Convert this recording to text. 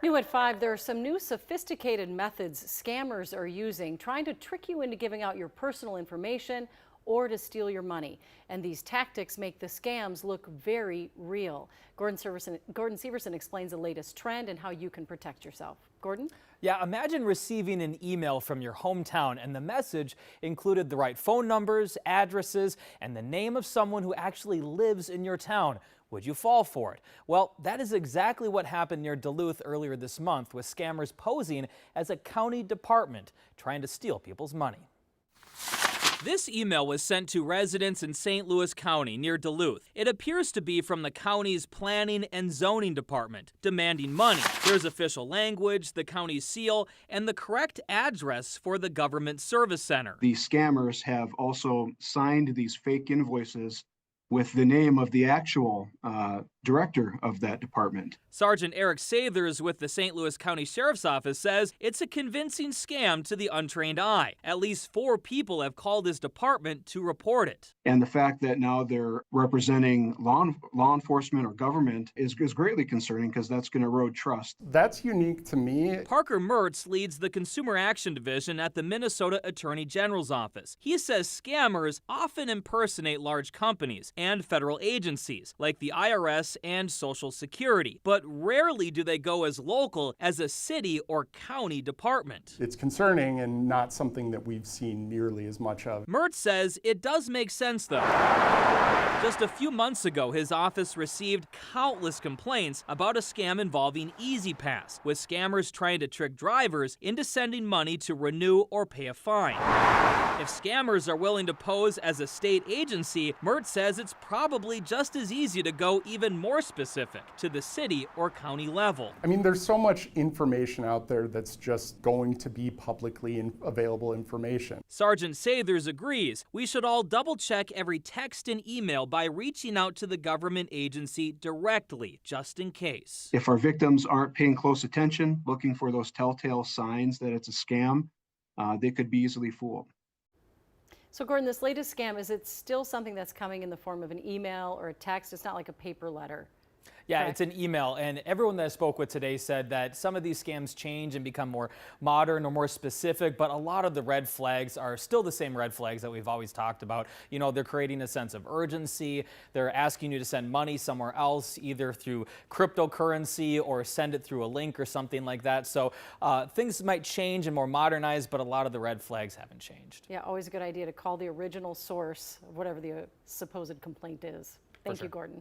New at 5, there are some new sophisticated methods scammers are using, trying to trick you into giving out your personal information or to steal your money. And these tactics make the scams look very real. Gordon Severson explains the latest trend and how you can protect yourself. Gordon? Yeah, imagine receiving an email from your hometown and the message included the right phone numbers, addresses, and the name of someone who actually lives in your town. Would you fall for it? Well, that is exactly what happened near Duluth earlier this month, with scammers posing as a county department trying to steal people's money. This email was sent to residents in St. Louis County near Duluth. It appears to be from the county's planning and zoning department, demanding money. There's official language, the county's seal, and the correct address for the government service center. The scammers have also signed these fake invoices with the name of the actual director of that department. Sergeant Eric Sathers with the St. Louis County Sheriff's Office says it's a convincing scam to the untrained eye. At least 4 people have called his department to report it. And the fact that now they're representing law enforcement or government is greatly concerning, because that's going to erode trust. That's unique to me. Parker Mertz leads the Consumer Action Division at the Minnesota Attorney General's office. He says scammers often impersonate large companies and federal agencies like the IRS and Social Security, but rarely do they go as local as a city or county department. It's concerning and not something that we've seen nearly as much of. Mertz says it does make sense, though. Just a few months ago, his office received countless complaints about a scam involving E-ZPass, with scammers trying to trick drivers into sending money to renew or pay a fine. If scammers are willing to pose as a state agency, Mertz says it's probably just as easy to go even more specific, to the city or county level. I mean, there's so much information out there that's just going to be publicly available information. Sergeant Sathers agrees we should all double-check every text and email by reaching out to the government agency directly, just in case. If our victims aren't paying close attention, looking for those telltale signs that it's a scam, they could be easily fooled. So Gordon, this latest scam, is it still something that's coming in the form of an email or a text? It's not like a paper letter. Yeah, Correct. it's an email, and everyone that I spoke with today said that some of these scams change and become more modern or more specific, but a lot of the red flags are still the same red flags that we've always talked about. You know, they're creating a sense of urgency. They're asking you to send money somewhere else, either through cryptocurrency or send it through a link or something like that. So things might change and more modernized, but a lot of the red flags haven't changed. Yeah, always a good idea to call the original source of whatever the supposed complaint is. Thank you, Gordon.